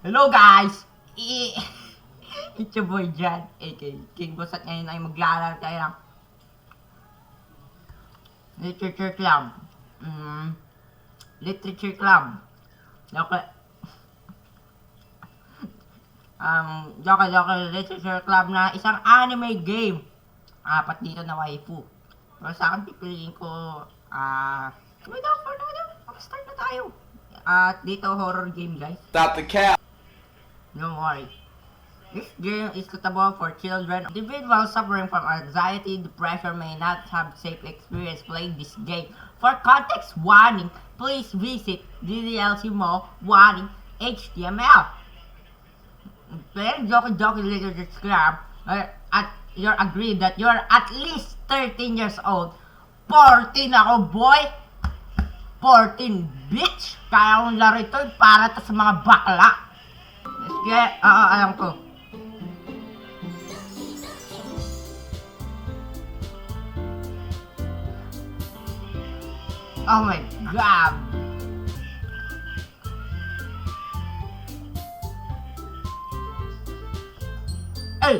Hello guys! It's your boy Jan, aka King Boss, at ngayon ay maglalaro tayo ng Literature Club. Literature Club. Okay. Doki Doki Literature Club na isang anime game. Apat dito na waifu. Pero sa akin pipiliin ko, start na tayo. At dito horror game guys. Stop the cap. Don't worry. This game is suitable for children. Individuals suffering from anxiety, depression may not have safe experience playing this game. For context warning, please visit DDLC Mo warning HTML. Playing Doki Doki Literature Club, you're agreed that you're at least 13 years old. 14 ako, boy! 14, bitch! Kaya kong laro ito para to sa mga bakla. Sige, alam ko. Oh my god! Hey!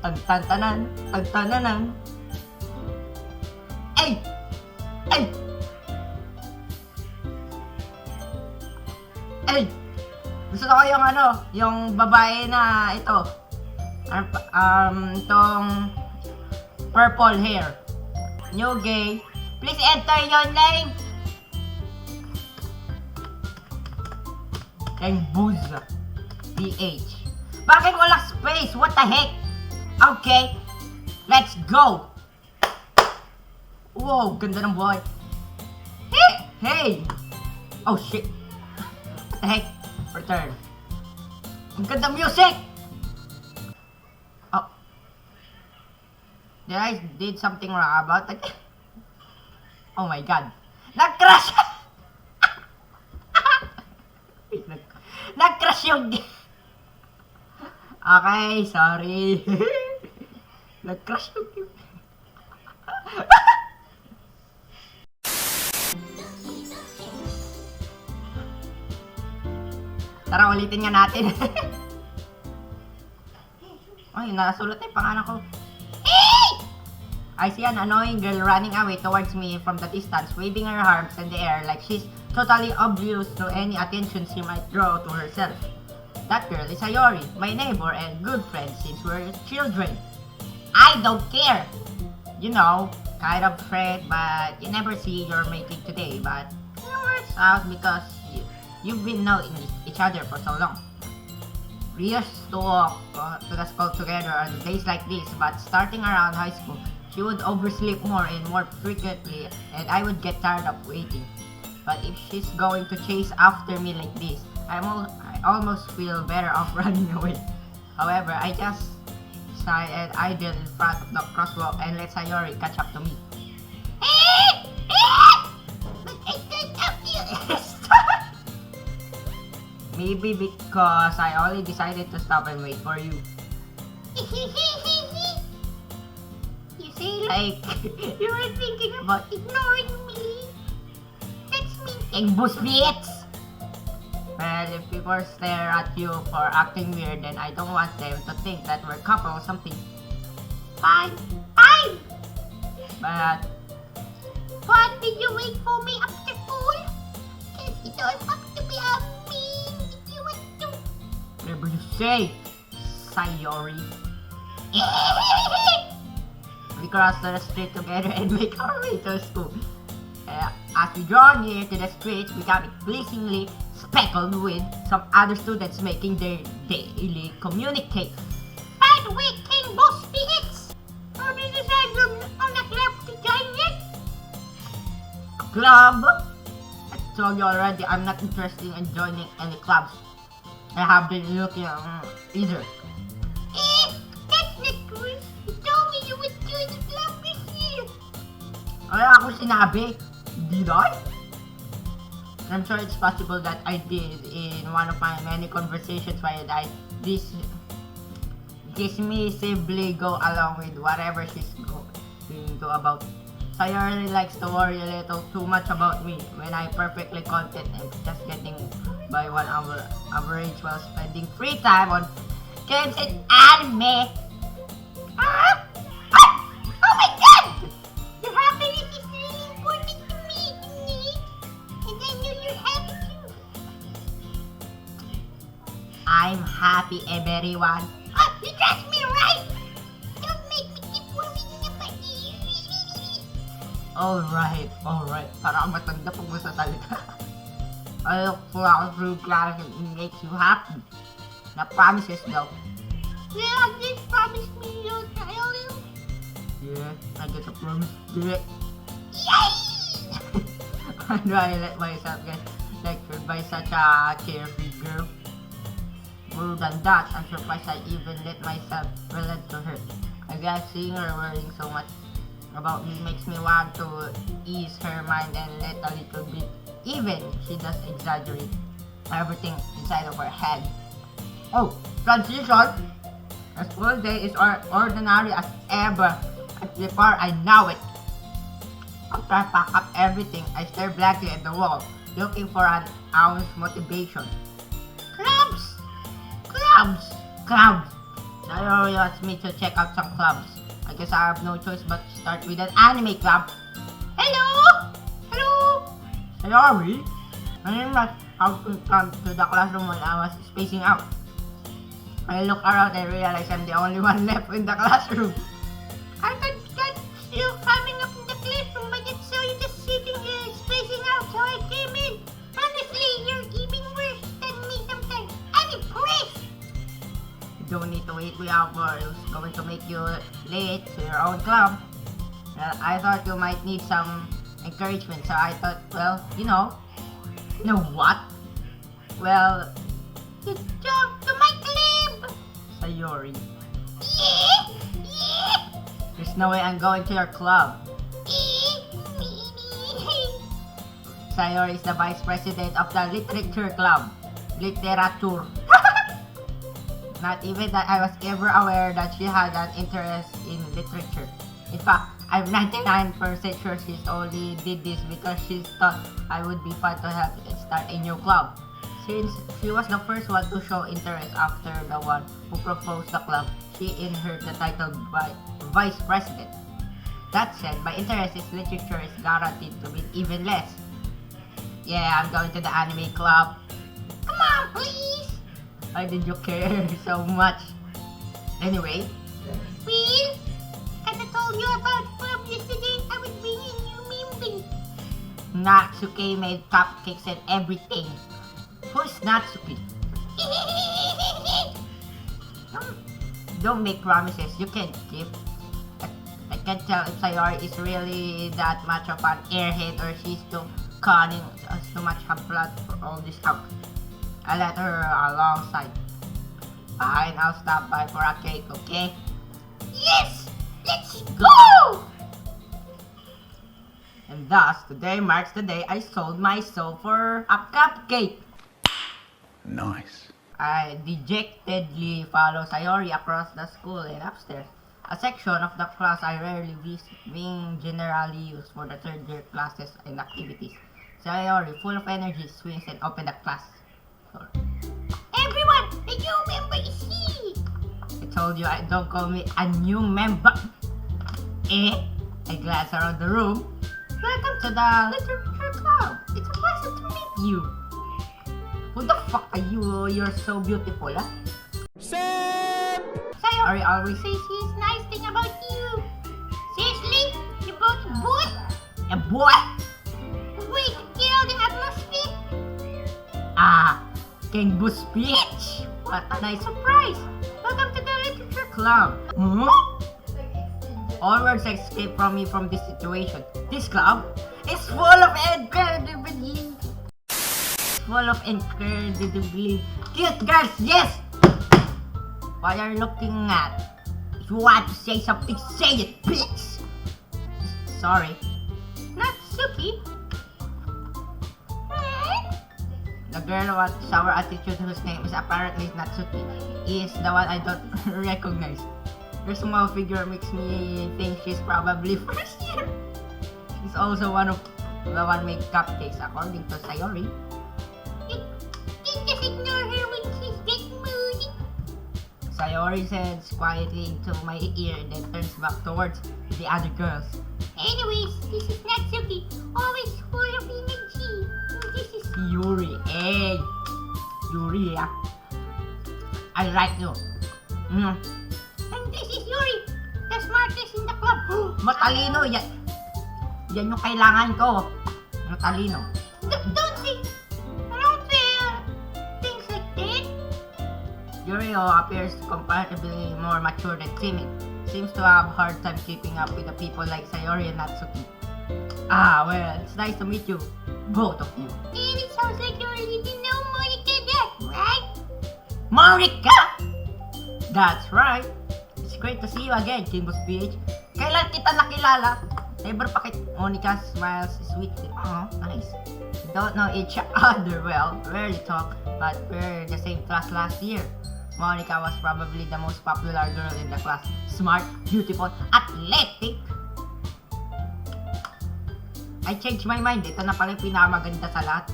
Tagtananan, tagtananan. Ay! Ay! Ay! Gusto ko yung yung babae na ito. Itong purple hair. New gay. Please enter your name. And Booz. PH. Bakit walang space? What the heck? Okay. Let's go. Wow, ganda ng buhay. Hey! Hey! Oh shit. What the heck? Return. Ang ganda music! Oh. Did I did something wrong about it? Oh my god. Nag-crash! Nag-crash yung game. Okay, sorry. Nag-crash yung game. Tara, ulitin nga natin. Ay, nasulat na yung pangalan ko. I see an annoying girl running away towards me from the distance, waving her arms in the air like she's totally oblivious to any attention she might draw to herself. That girl is Sayori, my neighbor and good friend since we're children. I don't care! You know, kind of afraid, but you never see your making today, but it works out because you've been knowing each other for so long. We used to walk to the school together on days like this, but starting around high school, she would oversleep more and more frequently, and I would get tired of waiting. But if she's going to chase after me like this, I almost feel better off running away. However, I just sigh and idle in front of the crosswalk and let Sayori catch up to me. But I can't help you! Maybe because I only decided to stop and wait for you. You say like you were thinking about ignoring me. That's me. And boost bitch! Well, if people stare at you for acting weird, then I don't want them to think that we're a couple or something. Fine. Fine! But what did you wait for me after school? Cause you don't have to be a mean if you want to. Whatever you say, Sayori. We crossed the street together and make our way to school. As we draw near to the street, we got increasingly speckled with some other students making their daily communicate. By the way, King Boss Phoenix, have you decided on a club to join yet? A club? I told you already, I'm not interested in joining any clubs. I have been looking either. That's not true. You told me you would join the club this year. Wala akong sinabi. Did I? I'm sure it's possible that I did in one of my many conversations while I dismissively go along with whatever she's going to about. Sayori likes to worry a little too much about me when I'm perfectly content and just getting by 1 hour average while spending free time on games and anime. Ah! Ah! Oh my god! Your happiness is really important to me, and I know you're happy too. I'm happy, everyone. Ah! You trust me, right? Don't make me keep worrying about you. Alright. Para matanda pag masasalita. I look forward to class and it makes you happy. Na promises though. Yeah, just promise me you'll try a little. Yeah, I guess I promise. Do it. Yay! Why do I let myself get lectured by such a carefree girl? More than that, I'm surprised I even let myself relate to her. I guess seeing her worrying so much about me makes me want to ease her mind and let a little bit, even she does exaggerate everything inside of her head. Oh, transition! A school day is ordinary as ever, and before I know it, after I pack up everything, I stare blankly at the wall, looking for an ounce motivation. Clubs! Sayori wants me to check out some clubs. I guess I have no choice but to start with an anime club. Hello! Sayori? I didn't know how to come to the classroom while I was spacing out. I look around and realize I'm the only one left in the classroom. I thought you coming up in the classroom, but I saw you just sitting here spacing out, so I came in. Honestly, you're even worse than me sometimes. I'm impressed! You don't need to wait me out for it's going to make you late to your own club. I thought you might need some encouragement, so I thought, well, you know what? Well, good job to my club! Sayori. Yeah! There's no way I'm going to your club. Sayori is the vice president of the Literature Club. Litirature. Not even that I was ever aware that she had an interest in literature. In fact, I'm 99% sure she's only did this because she thought I would be fun to help start a new club. Since she was the first one to show interest after the one who proposed the club, she inherited the title by vice president. That said, my interest in literature is guaranteed to be even less. Yeah, I'm going to the anime club. Come on, please! Why did you care so much? Anyway, Will, as I told you about the club yesterday, I was bringing you members. Natsuki made cupcakes and everything. Who's Natsuki? Don't make promises you can't keep. I can't tell if Sayori is really that much of an airhead or she's too cunning, too much have blood for all this out. I let her alongside. Fine, I'll stop by for a cake, okay? Yes! Let's go! And thus, today marks the day I sold my soul for a cupcake. Nice. I dejectedly follow Sayori across the school and upstairs. A section of the class I rarely visit, being generally used for the third year classes and activities. Sayori, full of energy, swings and opens the class. Everyone, the new member is here! I told you, don't call me a new member. I glance around the room. Welcome to the Literature Club. It's a pleasure to meet you. Who the fuck are you? You're so beautiful, huh? Sam! Sayori always says his nice thing about you. Seriously? You both a boy? A boy? Way to kill the atmosphere? King Boo speech! What a nice surprise! Welcome to the Literature Club. All words escape from me from this situation. This club is full of incredibly cute girls, yes! What are you looking at? If you want to say something, say it, bitch! Sorry. Natsuki? The girl with sour attitude whose name is apparently Natsuki is the one I don't recognize. Her small figure makes me think she's probably first year. is also one of the one-make cupcakes according to Sayori. You can just ignore her when she's that moody. Sayori says quietly into my ear, then turns back towards the other girls. Anyways, this is Natsuki, always full of energy. And this is Yuri, hey! Yuri, ah. I like you. Mm. and this is Yuri, the smartest in the club. Matalino, yan. Yan yung kailangan ko. Matalino. Don't say things like that. Yuri appears comparatively more mature than Timmy. Seems to have a hard time keeping up with the people like Sayori and Natsuki. Ah, well, it's nice to meet you. Both of you. And it sounds like you already know Monica that, right? Monica! That's right. It's great to see you again, Kimbos PH. Kailan kita nakilala? Never pa kit Monica smiles sweetly. Oh, nice. We don't know each other well, rarely talk, but we're in the same class last year. Monica was probably the most popular girl in the class. Smart, beautiful, athletic. I changed my mind. Ito na pala yung pinakamaganda sa lahat.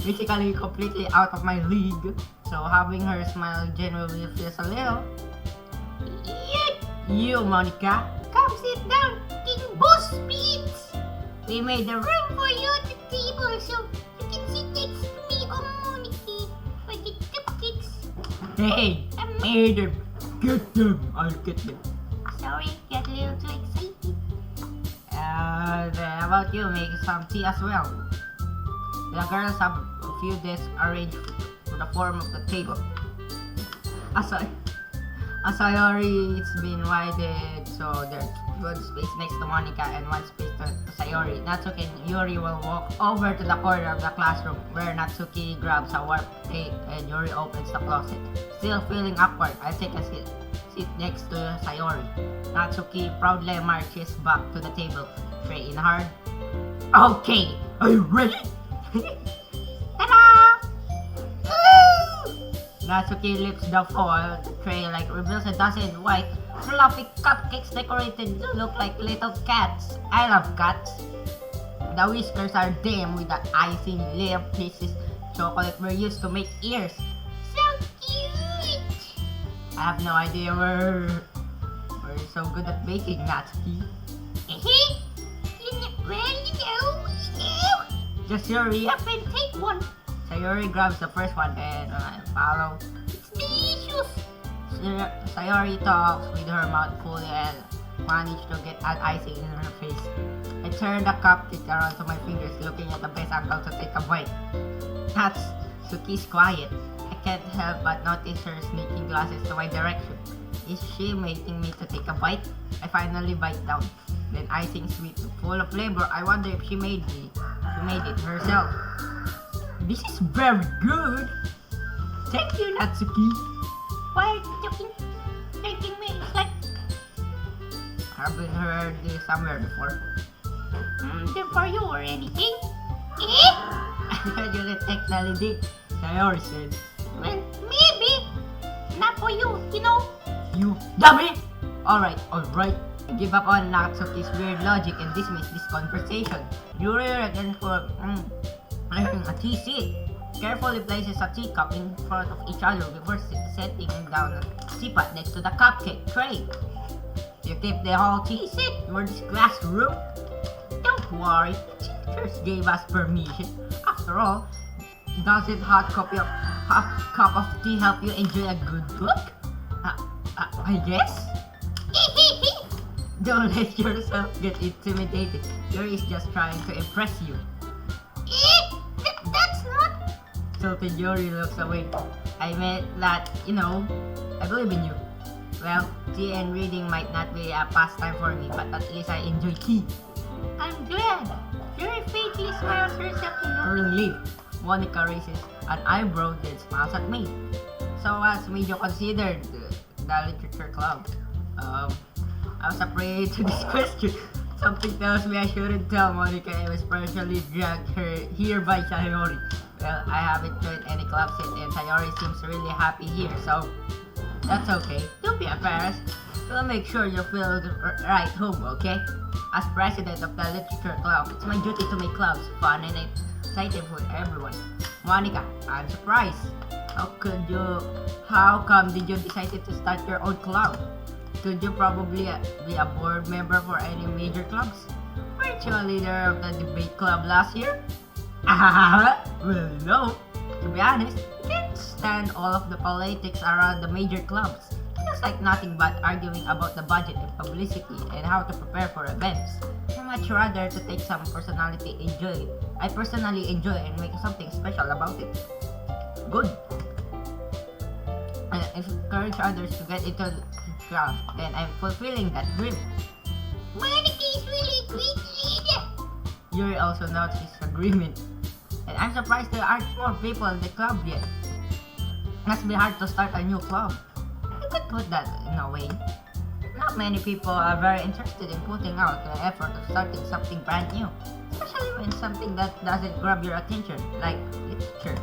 Basically, completely out of my league. So, having her smile genuinely feels a little... You, Monica. Come sit down, King Boss Beats. We made the Room for you at the table so you can sit next to me or Monica for the cupcakes. Hey, I made them. Get them. I'll get them. Sorry, got a little too excited. How about you? Make some tea as well. The girls have a few desks arranged to the form of the table. Sayori, it's been widened so there's good space next to Monica and one space to Sayori. Natsuki and Yuri will walk over to the corner of the classroom where Natsuki grabs a warp tape and Yuri opens the closet. Still feeling awkward, I take a sit next to Sayori. Natsuki proudly marches back to the table, tray in hard. Okay, are you ready? Ta-da! Natsuki lifts the foil tray like reveals a dozen white, fluffy cupcakes decorated to look like little cats. I love cats. The whiskers are dim with the icing layer pieces. Chocolate we're used to make ears. So cute! I have no idea we're so good at baking, Natsuki. Just hurry up and take one. Sayori grabs the first one and I follow. It's delicious! Sayori talks with her mouth full and managed to get an icing in her face. I turn the cupcake around to my fingers, looking at the best uncle to take a bite. Natsuki's quiet. I can't help but notice her sneaking glances to my direction. Is she making me to take a bite? I finally bite down. Then icing sweet, full of flavor. I wonder if she made it herself. This is very good. Thank you, Natsuki. Why are you taking me? It's like Haven't heard this somewhere before. good for you or anything. You technically did. Sayori said. Well, maybe. Not for you, you know. You dummy! Alright. I give up on Natsuki's weird logic and dismiss this conversation. Yuri returns for a tea seat. Carefully places a teacup in front of each other before setting down a teapot next to the cupcake tray. You keep the whole tea set for this classroom? Don't worry, teachers gave us permission. After all, doesn't hot cup of tea help you enjoy a good book? I guess? Don't let yourself get intimidated. Yuri is just trying to impress you. That's not... Tilted Yuri looks away. I meant that, I believe in you. Well, tea and reading might not be a pastime for me, but at least I enjoy tea. I'm glad. Yuri faintly smiles herself in her... Relief. Monica raises an eyebrow then smiles at me. So what's made you consider the Literature Club? I was afraid to this question. Something tells me I shouldn't tell Monica I was partially dragged here by Sayori. Well, I haven't joined any clubs yet and Sayori seems really happy here, so that's okay. Don't be embarrassed. We'll make sure you feel right home, okay? As president of the Literature Club, it's my duty to make clubs fun and exciting for everyone. Monica, I'm surprised. How come did you decide to start your own club? Could you probably be a board member for any major clubs? Weren't you a leader of the debate club last year? Well, no. To be honest, I can't stand all of the politics around the major clubs. It feels like nothing but arguing about the budget and publicity and how to prepare for events. I'd much rather to take some personality enjoy. I personally enjoy and make something special about it. Good. Encourage others to get into the club, then I'm fulfilling that dream. Monica is really a great leader. Yuri also notes his agreement. And I'm surprised there aren't more people in the club yet. Must be hard to start a new club. You could put that in a way. Not many people are very interested in putting out the effort of starting something brand new. Especially when something that doesn't grab your attention, like literature.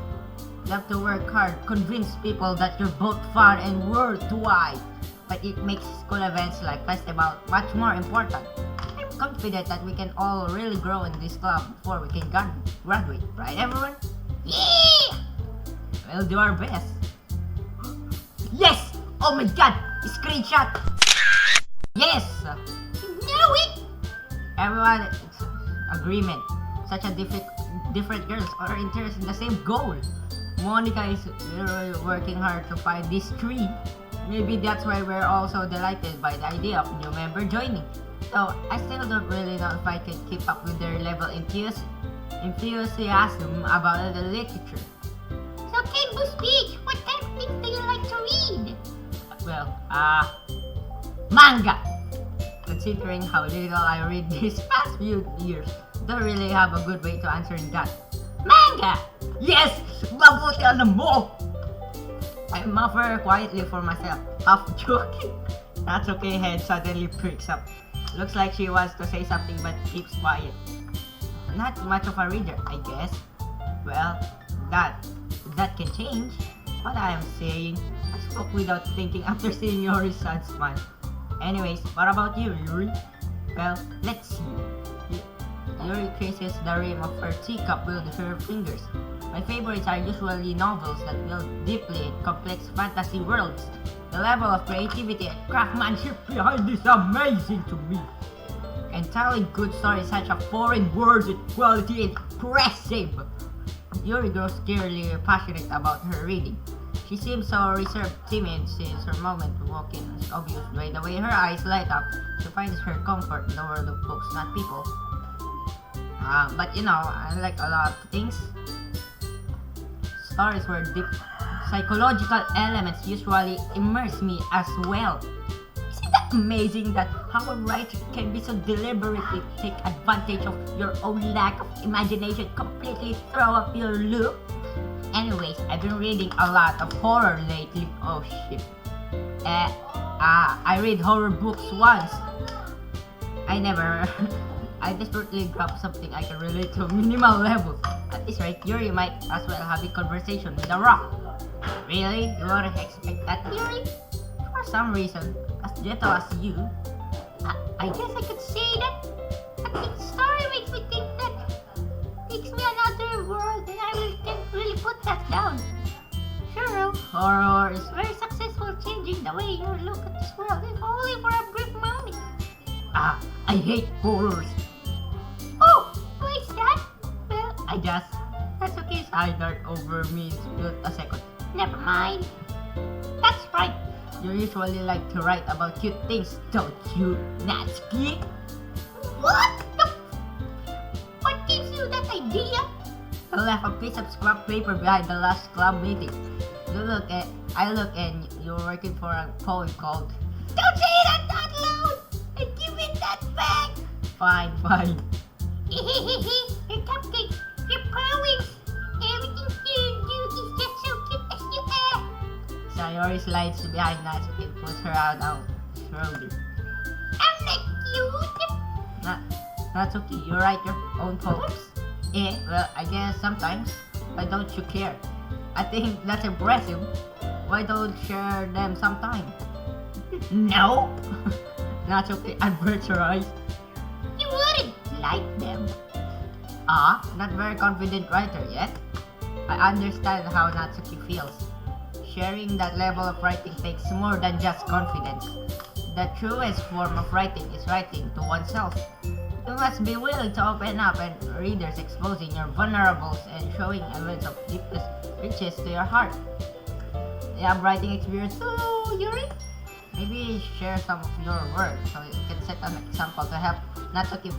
You have to work hard, convince people that you're both fun and worthwhile. But it makes school events like festival much more important. I'm confident that we can all really grow in this club before we can graduate, right everyone? Yeah! We'll do our best. Yes! Oh my god! Screenshot! Yes! Know it! Everyone, agreement. Such a different girls are interested in the same goal. Monica is literally working hard to find this tree. Maybe that's why we're also delighted by the idea of new member joining. So I still don't really know if I can keep up with their level enthusiasm about the literature. So Kenbo speech, what kind of things do you like to read? Well, manga! Considering how little I read these past few years, don't really have a good way to answer that. Manga! Yes! Mabuti alam mo! I muffer quietly for myself, half joking. That's okay, head suddenly pricks up. Looks like she wants to say something but keeps quiet. Not much of a reader, I guess. Well, that can change. What I am saying, I spoke without thinking after seeing Yuri's sad smile. Anyways, what about you, Yuri? Well, let's see. Yuri creases the rim of her teacup with her fingers. My favorites are usually novels that build deeply in complex fantasy worlds. The level of creativity and craftsmanship behind this is amazing to me. And telling good stories such a foreign words with quality is impressive. Yuri grows clearly passionate about her reading. She seems so reserved, timid since her moment to walk in is obvious by the way her eyes light up. She finds her comfort in the world of books, not people. But you know, I like a lot of things. Stories where deep psychological elements usually immerse me as well. Isn't that amazing that how a writer can be so deliberately take advantage of your own lack of imagination, completely throw up your loop? Anyways, I've been reading a lot of horror lately. Oh shit. I read horror books once. I desperately dropped something I can relate to minimal level. At this rate, Yuri might as well have a conversation with a rock. Really? You wouldn't expect that, Yuri? For some reason, as gentle as you, I guess I could say that. But the story makes me think that takes me another world and I can't really put that down. Sure, horror is very successful changing the way you look at this world, if only for a brief moment. I hate horrors. Oh, why is that? Well, That's okay. I dart over me spilled a second. Never mind. That's right. You usually like to write about cute things, don't you, Natsuki? What? What gives you that idea? I left a piece of scrap paper behind the last club meeting. I look and you're working for a poem called Don't say that out loud! And give me that back! Fine. Your cupcakes, your poems, everything you do is just so cute as you are. Sayori slides behind Natsuki and pulls her out on his shoulder. I'm not cute. Natsuki, you write your own poems? Well, I guess sometimes. Why don't you care? I think that's impressive. Why don't share them sometime? No, Natsuki averts her eyes. you wouldn't like them. Not very confident writer yet. I understand how Natsuki feels. Sharing that level of writing takes more than just confidence. The truest form of writing is writing to oneself. You must be willing to open up and readers exposing your vulnerables and showing events of deepest riches to your heart. You have writing experience too, Yuri? Maybe share some of your work so you can set an example to help Natsuki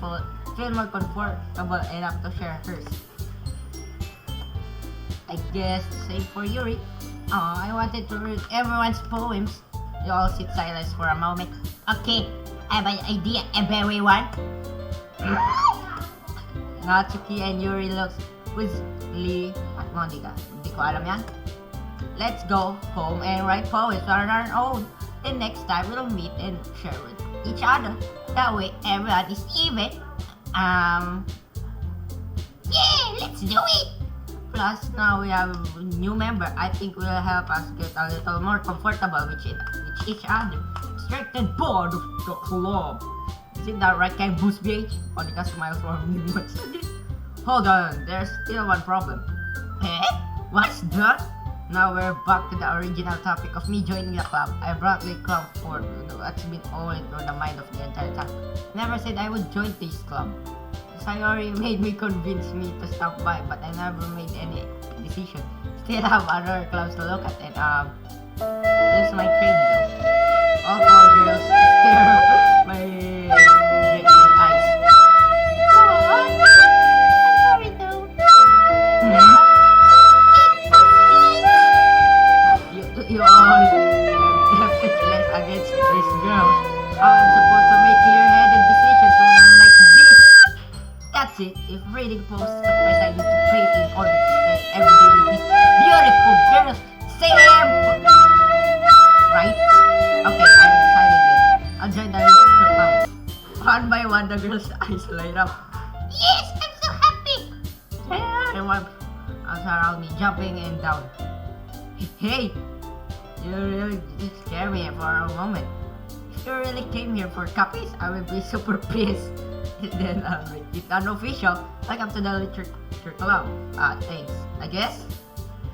feel more comfortable enough to share hers. I guess the same for Yuri. I wanted to read everyone's poems. You all sit silent for a moment. Okay, I have an idea, everyone. Natsuki and Yuri looks quizzically at Monica. Hindi ko alam yan. Let's go home and write poems on our own. The next time we'll meet and share with each other. That way everyone is even. Yeah, let's do it. Plus now we have a new member. I think will help us get a little more comfortable with each other. Strengthened board of the club. Is it that right kind of boost BH? Monica smiles for me. What's this? Hold on, there's still one problem. Eh? What's that? Now we're back to the original topic of me joining the club. I brought the club forward. What's been all through the mind of the entire time. Never said I would join this club. Sayori made me convince me to stop by, but I never made any decision. Still have other clubs to look at and this is my train though. All four girls stare my red eyes. Oh, I'm sorry though. You all left speechless against these girls. How I'm supposed to make clear-headed decisions when I'm like this? That's it. If reading posts suffice, I need to pray in order to stay every day with these beautiful girls. Same! Right? Okay, I'm decided then. I'll join the literature club. One by one, the girls' eyes light up. Yes, I'm so happy. Everyone around me jumping and down. Hey! You really did scare me for a moment. If you really came here for copies, I will be super pissed. Then I'll make it unofficial. Welcome to the Literature Club. Thanks. I guess?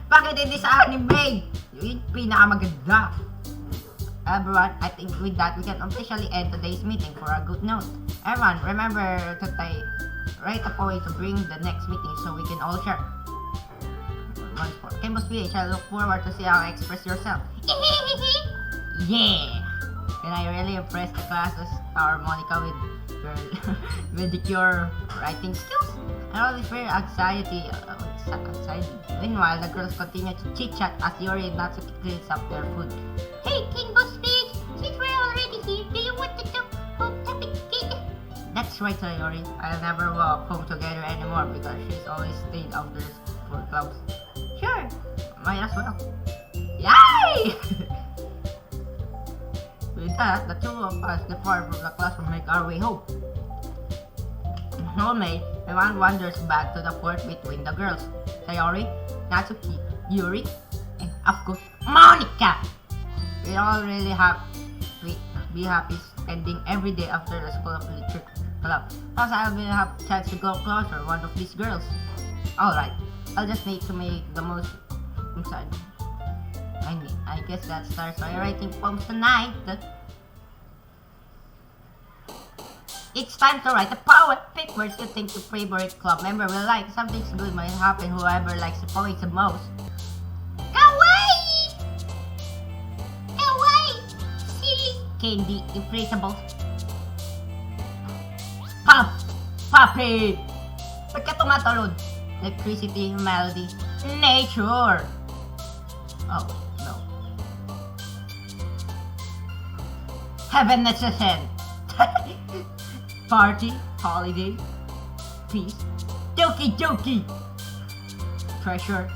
Bakit hindi sa anime? Yung pinakamaganda. Everyone, I think with that, we can officially end today's meeting for a good note. Everyone, remember to write a poem to bring the next meeting so we can all share. Once more. Campus PH, I look forward to see how you express yourself. Yeah! And I really impressed the classes, our Monica with her medicure writing skills. I always feel anxiety. Meanwhile, the girls continue to chit-chat as Yuri and Natsuki cleans up their food. Hey, King Boss Page, since we're already here, do you want to talk home topic again? That's right, Yuri. I'll never walk home together anymore because she's always stayed after for clubs. Sure, might as well. Yay! With that, the two of us depart from the classroom and make our way home. Homemade, everyone wanders back to the fort between the girls. Sayori, Natsuki, Yuri, and of course, Monica! We all really be happy spending every day after the school of literature club. Plus, I will have a chance to go closer one of these girls. Alright, I'll just need to make the most inside. I guess that starts by writing poems tonight. It's time to write a poem. Pick words you think your favorite club member will like. Something good might happen whoever likes the poem the most. Kawaii! Kawaii! Silly! Candy, inflatable. Pop! Puppy! Ba't ka tumatulod? Electricity, melody, nature! Oh, no. Heaven is a head. Party, holiday, peace, Doki Doki! Treasure.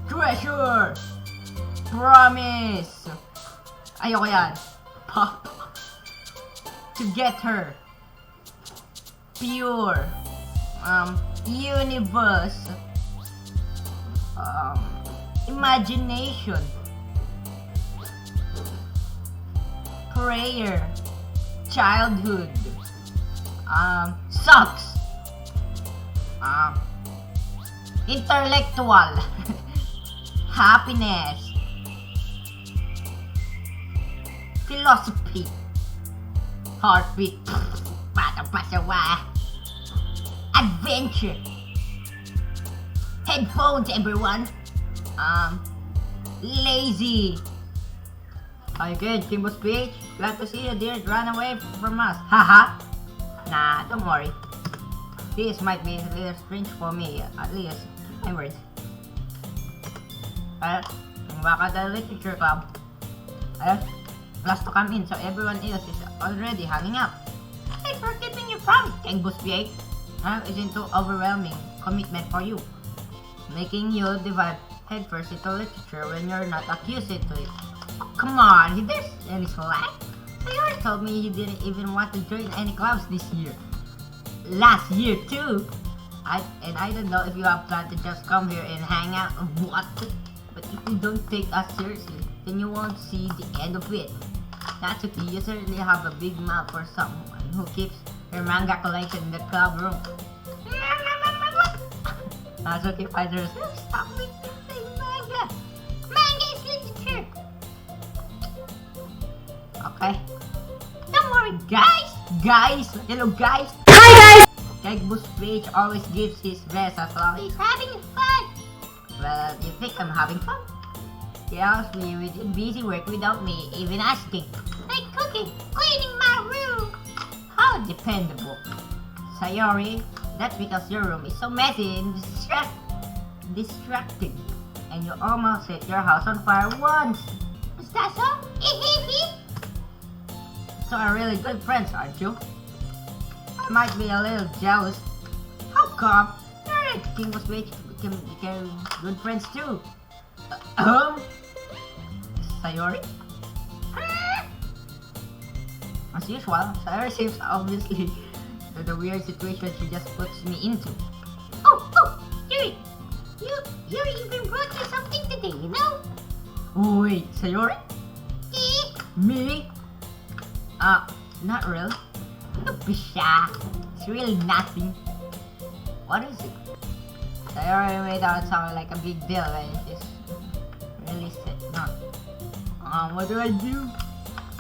Treasure! Promise! Ayoko yan. Pop. To get her. Pure. Universe. Imagination. prayer, childhood, sucks, intellectual, happiness, philosophy, heartbeat, pasawa, adventure, headphones, everyone, lazy. Again, Kimbo speech. Glad to see you, dear. Run away from us. Haha. Nah, don't worry. This might be a little strange for me, at least my words. Back at the Literature Club. Last to come in, so everyone else is already hanging out. Thanks for keeping your promise, Kimbo speech. Isn't too overwhelming commitment for you, making you dive headfirst into literature when you're not accused to it. Oh, come on, there's any slack? So you already told me you didn't even want to join any clubs this year. Last year too. I don't know if you have planned to just come here and hang out or what. But if you don't take us seriously, then you won't see the end of it. That's okay, you certainly have a big mouth for someone who keeps your manga collection in the club room. That's okay, fighters. Stop me saying manga. Manga is literature. Okay. Don't worry, guys. Hello, guys. Hi, guys. Kegbu's page always gives his best as long as he's having fun. Well, you think I'm having fun? He helps me with busy work without me even asking. Like cooking, cleaning my room. How dependable. Sayori, that's because your room is so messy and distracting. And you almost set your house on fire once. Is that so? So are really good friends, aren't you? I might be a little jealous. How come? You're a king was rich, became good friends too. Sayori? As usual, Sayori seems obviously the weird situation she just puts me into. Oh, Yuri! You even brought me something today, you know? Wait, Sayori? Me? Not real. Don't be shy. It's really nothing. What is it? Sayori made out sound like a big deal when she's really sick. No. What do I do?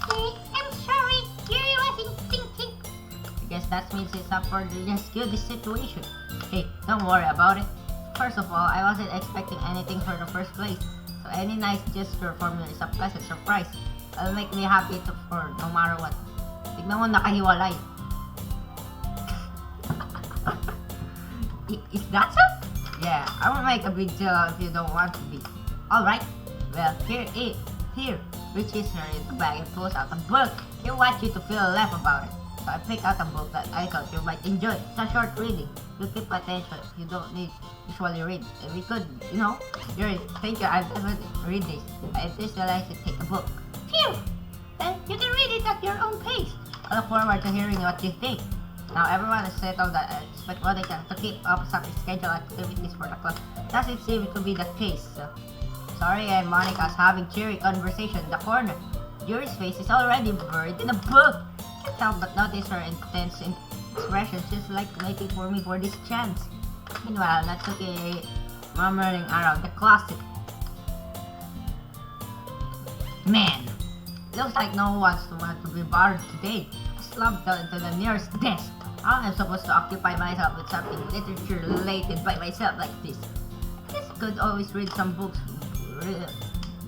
I'm sorry. Yuri wasn't thinking. I guess that means it's up for the rescue this situation. Hey, don't worry about it. First of all, I wasn't expecting anything for the first place. So any nice gesture for me is a pleasant surprise. It'll make me happy for no matter what. Tignan mo, nakahiwalay. Is that so? Yeah, I won't make a big deal if you don't want to be. Alright, well, here, reaches her in the bag and pulls out a book. He wants you to feel left about it. So I picked out a book that I thought you might enjoy. It's a short reading. You keep attention. You don't need usually read. We could, Yuri, thank you. I'll definitely read this. I just realized to take a book. Phew! Then you can read it at your own pace. I look forward to hearing what you think. Now everyone is settled that I expect what they can to keep up some scheduled activities for the class. Doesn't seem to be the case. Sorry, and Monica's having cheery conversation in the corner. Yuri's face is already buried in a book. Can't help but notice her intense expression. She's like waiting for me for this chance. Meanwhile, Natsuki murmuring around the closet. Man, looks like no one's want to be bothered today. I slumped down into the nearest desk. How am I supposed to occupy myself with something literature related by myself like this? I guess I could always read some books.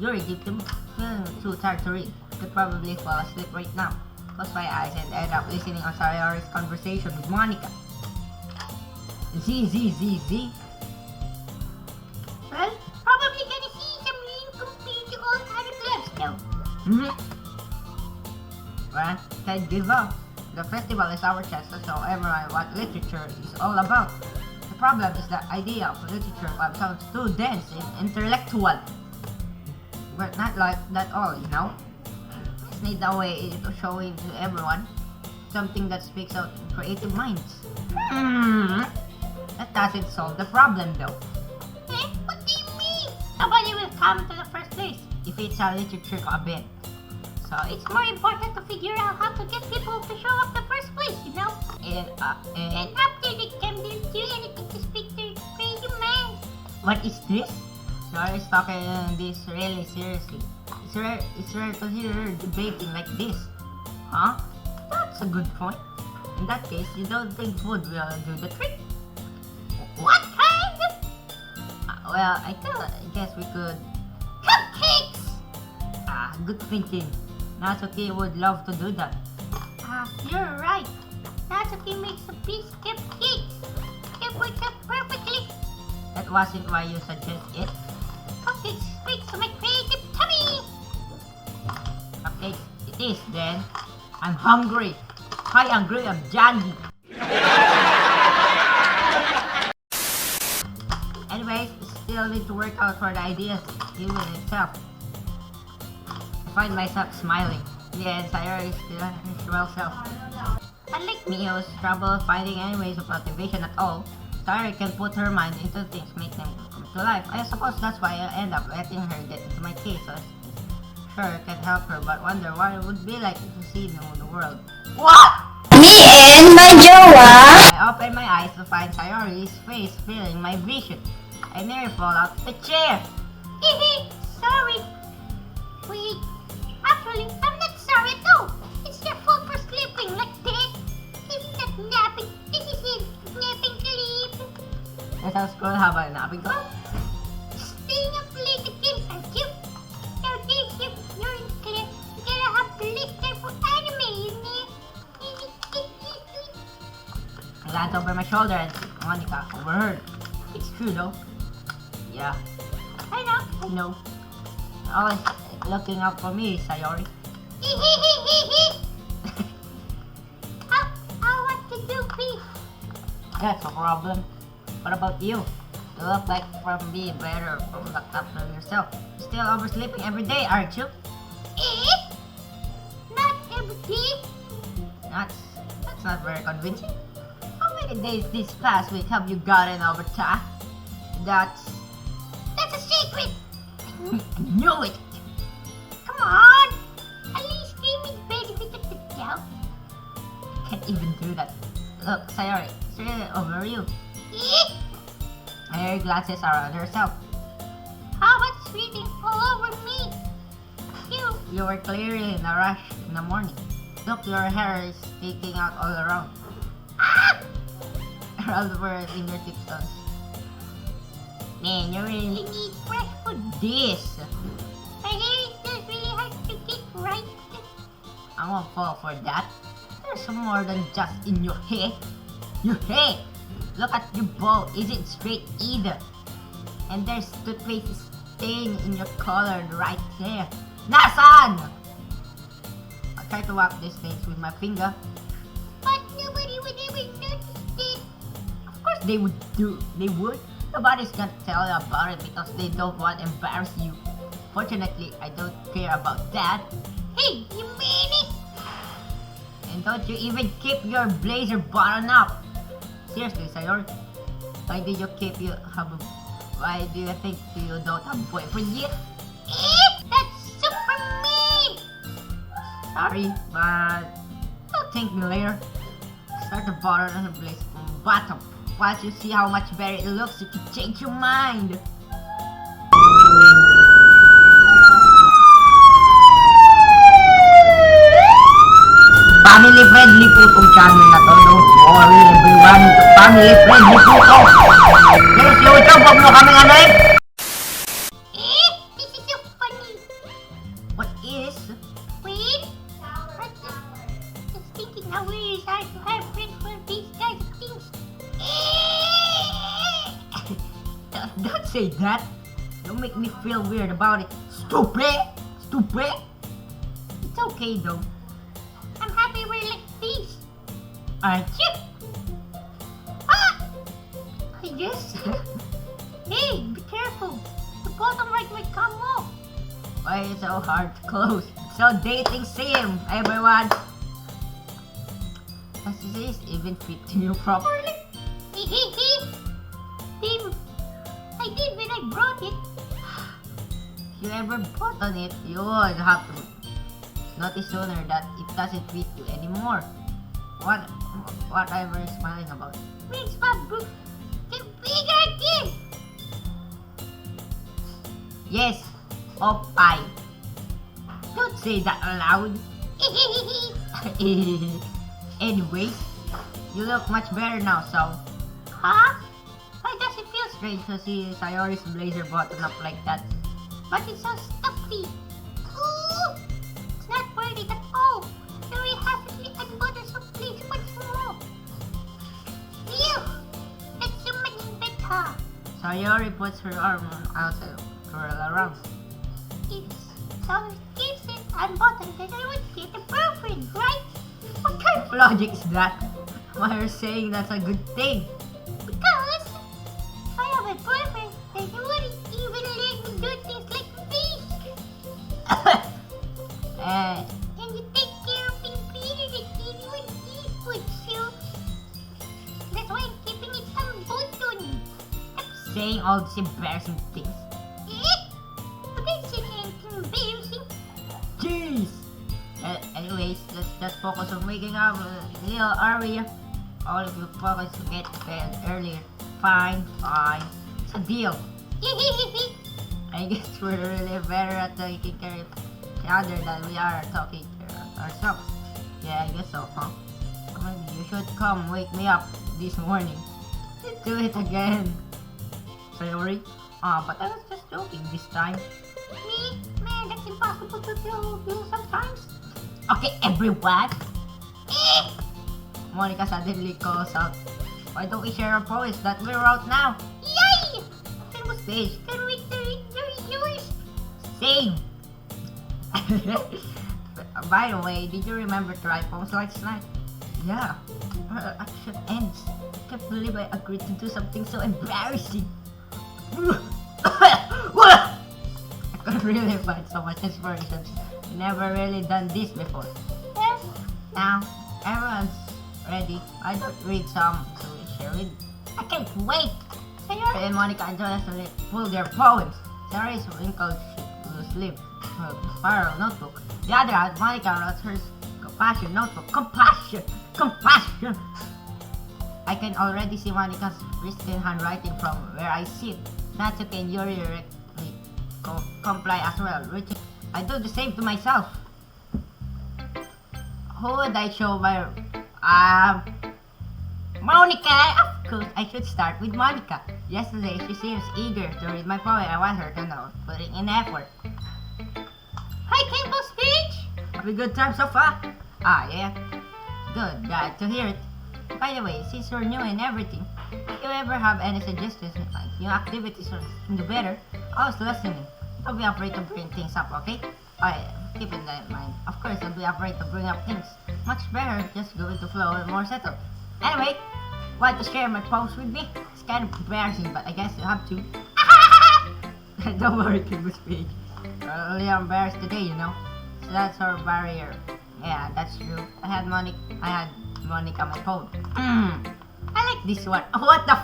Yuri, if you feeling too tired to read, you could probably fall asleep right now. Close my eyes and end up listening on Sayori's conversation with Monica. Z. Well, probably gonna see some lame complete to all other clubs now. Well, can't give up. The festival is our chance to show everyone what literature is all about. The problem is the idea of literature club sounds too dense and intellectual. But not like that all, Just need a way to show it to everyone. Something that speaks out in creative minds. That doesn't solve the problem though. What do you mean? Nobody will come to the first place if it's a literature event. So it's more important to figure out how to get people to show up the first place, you know? And after they come, they'll do anything to speak their crazy minds. What is this? Sarah is talking this really seriously. It's rare to hear her debating like this. Huh? That's a good point. In that case, you don't think food will do the trick? What kind? Well, I guess we could... Cupcakes! Good thinking. Natsuki would love to do that. You're right. Natsuki makes the best cupcakes. It works out perfectly. That wasn't why you suggest it. Cupcakes speaks to my creative tummy. Cupcakes it is then. I'm hungry. Hi, hungry of Jandy. Anyways, still need to work out for the ideas even itself. I find myself smiling. Yeah, and Sayori is still her usual self. Unlike Mio's trouble finding any ways of motivation at all, Sayori can put her mind into things, make them come to life. I suppose that's why I end up letting her get into my cases. Sure, can help her, but wonder what it would be like to see the world. What? Me and my jowa. I open my eyes to find Sayori's face filling my vision. I nearly fall out of the chair. Sorry. Wait. Actually, I'm not sorry at all. It's your fault for sleeping like that. This is not napping. This is a napping clip. That's how school haba napping ko. Staying up late again, aren't you? Now this, you're in class. You gotta have to listen for anime, you know? I glance over my shoulder and see Monica overheard. It's true though. Yeah, I know. I know. Always looking out for me, Sayori. I want to do peace. That's a problem. What about you? You look like from being better from locked up from yourself. You're still oversleeping every day, aren't you? Not every day. That's not very convincing. How many days this past week have you gotten over time? That's That's a secret. I knew it. Come on. At least give me benefit of the doubt. Can't even do that. Look, Sayori, it's really over you. Her glances around herself. How about sweating all over me? You were clearly in a rush in the morning. Look, your hair is sticking out all around. Around her fingertips. Man, you really need fresh food. this. My hair is just really hard to get right. I won't fall for that. There's more than just in your hair. Your hair! Look at your bow, isn't straight either. And there's toothpaste stain in your colored right hair. Nasan! I try to wipe these stains with my finger. But nobody would ever notice it. Of course they would. Nobody's gonna tell you about it because they don't want to embarrass you. Fortunately, I don't care about that. Hey, you mean it? And don't you even keep your blazer buttoned up. Seriously, Sayori, why do you think you don't have a boyfriend yet? That's super mean. Sorry, but don't thank me later. Start the bottom and blaze from the bottom. Once you see how much better it looks, you can change your mind. Family friendly po itong channel na to. Don't worry everyone. Family friendly po ito. Yes, YouTube, huwag mo kaming ano eh. This is so funny. What is? Wait. I just thinking how weird it is hard to have friends for these kinds of things. Don't say that. Don't make me feel weird about it. Stupid! Stupid! It's okay though. I'm happy we're like this. Aren't you? I guess. Hey, be careful. The bottom right might come off. Why is it so hard to close? It's so dating sim, everyone. Does this even fit to you properly? Tim, I did when I brought it. If you ever bought on it, you would have to notice sooner that it doesn't fit you anymore. What are you smiling about? Big spot, bro. The bigger kid. Yes, Opie. Don't say that aloud. Anyways, you look much better now, so Huh? Why does it feel strange to see Sayori's blazer button up like that. but it's so stuffy? Ooh! It's not worth it at all. Yuri hasn't unbuttoned some place much more. Ew! That's so much better. Sayori puts her arm out to twirl around. If someone keeps it unbuttoned, then I would get a girlfriend, right? What kind of Logic is that? Why are you saying that's a good thing? Because if I have a boyfriend, then you wouldn't even let me do things like this. And you take care of being pretty that you would eat food, so that's why I'm keeping it unbuttoned. saying all these embarrassing things. Eh? I didn't say anything embarrassing. Jeez! Anyways, let's just focus on waking up a little earlier. All of you focus to get to bed earlier. Fine. It's a deal. I guess we're really better at taking care of each other than we are taking care of ourselves. Yeah, I guess so, huh? Maybe you should come wake me up this morning. Let's do it again. Sorry? But I was just joking this time. Me? Man, that's impossible to do sometimes. Okay, everyone. Eh? Monica suddenly calls out, why don't we share our poems that we wrote now? Yay! Famous page. Can we read yours? Same. By the way, did you remember to write poems last night? Yeah. Our action ends. I can't believe I agreed to do something so embarrassing. I could really find so much inspiration. I've never really done this before. Yes. Now, everyone's ready. I don't read some to share with. I can't wait! Sayori and Monica and Jonas will pull their poems. Sayori's wrinkled blue sleeve, spiral notebook. The other hand, Monica wrote her compassion notebook. Compassion! I can already see Monica's pristine handwriting from where I sit. Natsuki and Yuri directly comply as well. I do the same to myself. Who would I show my... Monica! Of course, I should start with Monica. Yesterday, she seems eager to read my poem. I want her to know, putting in effort. Hi, Temple Speech! Have a good time so far? Yeah. Good, glad to hear it. By the way, since you're new and everything, if you ever have any suggestions, like new activities or do better, I was listening. Don't be afraid to bring things up, okay? Keep in that in mind. Of course, don't be afraid to bring up things. Much better, just go with the flow and more settled. Anyway, want to share my poems with me? It's kind of embarrassing, but I guess you have to. Don't worry, Kimbo's page. We're only embarrassed today, you know. So that's our barrier. Yeah, that's true. I had Monica my poem. I like this one. What the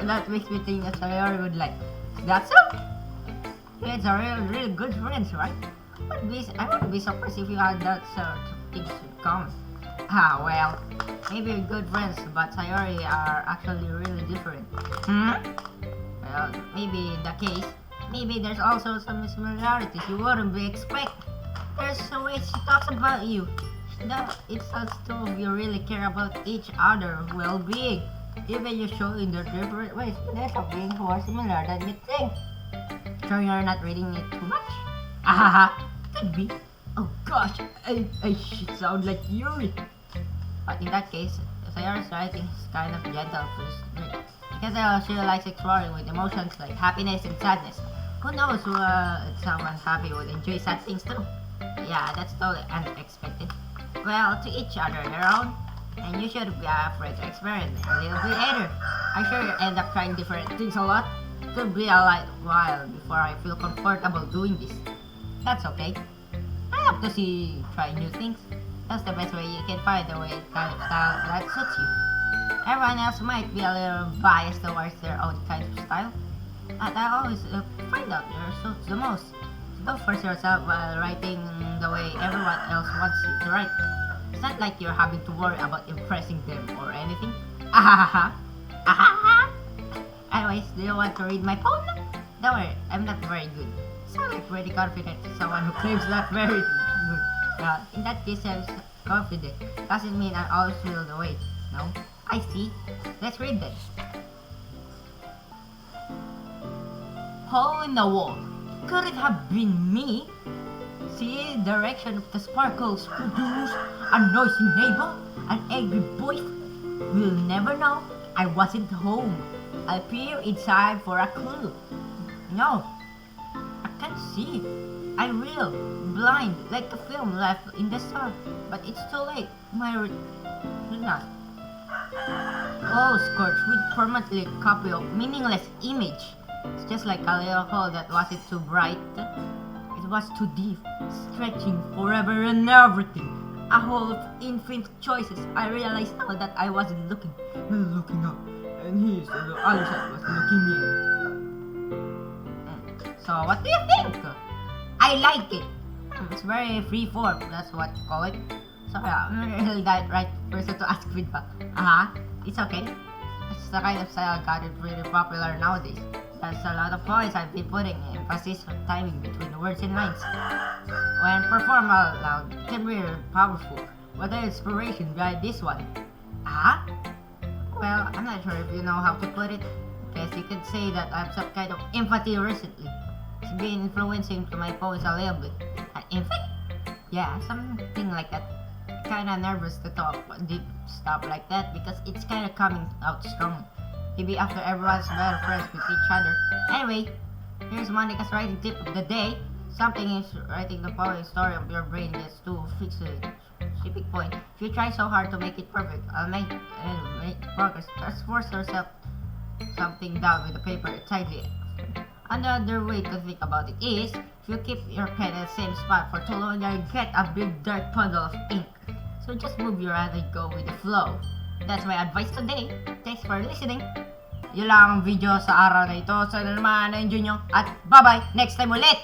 That makes me think that Sayori would like. That's so? Kids are really good friends, right? I wouldn't be surprised if you had that sort of things in common. Well, maybe we're good friends, but Sayori are actually really different. Well, maybe in the case, maybe there's also some similarities you wouldn't be expecting. There's a way she talks about you. That it sounds two of you really care about each other's well-being. Even you show in their different ways. There's something more similar than you think. Sure you're not reading it too much? Could be. Oh gosh, I should sound like Yuri. But in that case, Sayori's writing is kind of gentle for strict. Because she likes exploring with emotions like happiness and sadness. Who knows someone happy would enjoy sad things too. Yeah, that's totally unexpected. Well, to each other their own. And you shouldn't be afraid to experiment a little bit either. I sure you end up trying different things a lot. It could be a while before I feel comfortable doing this. That's okay. I love to see try new things. That's the best way you can find the way kind of style that suits you. Everyone else might be a little biased towards their own kind of style. But I always find out yours suits the most. don't force yourself while writing the way everyone else wants you to write. It's not like you're having to worry about impressing them or anything. Ahaha. Ahaha. Anyways, do you want to read my poem? Don't worry, I'm not very good. Sound like very confident to someone who claims not very good. In that case, I'm confident. Doesn't mean I always feel the way. No? I see. Let's read this. Hole in the wall. Could it have been me? See the direction of the sparkles produce a noisy neighbor, an angry boy. We'll never know. I wasn't home. I'll peer inside for a clue. No, I can't see. I will. Blind, like the film left in the sun. But it's too late. My not. Oh, Scorch, with permanently copy of meaningless image. It's just like a little hole that wasn't too bright. It was too deep, stretching forever and everything. A hole of infinite choices. I realized now that I wasn't looking up, and he on the other side was looking in. So, what do you think? I like it. It's very free form, that's what you call it. So, yeah, I'm really the right person to ask feedback. It's okay. It's the kind of style got it really popular nowadays. There's a lot of points I've been putting emphasis on timing between the words and lines. When performed out loud, it can be powerful. What the inspiration behind this one? Well, I'm not sure if you know how to put it. Guess you could say that I have some kind of empathy recently. It's been influencing to my poems a little bit. An empathy? Yeah, something like that. Kinda nervous to talk deep stuff like that because it's kinda coming out strong. Maybe after everyone's better friends with each other. Anyway, here's Monica's writing tip of the day. Something is writing the following story of your brain gets to fix a specific point. If you try so hard to make it perfect, I'll make progress. Just force yourself something down with the paper tightly. Another way to think about it is, if you keep your pen at the same spot for too long, you'll get a big dark puddle of ink. So just move your hand and go with the flow. That's my advice today. Thanks for listening. Yun lang ang video sa araw na ito. Sana naman na-enjoy nyo. At bye-bye! Next time ulit!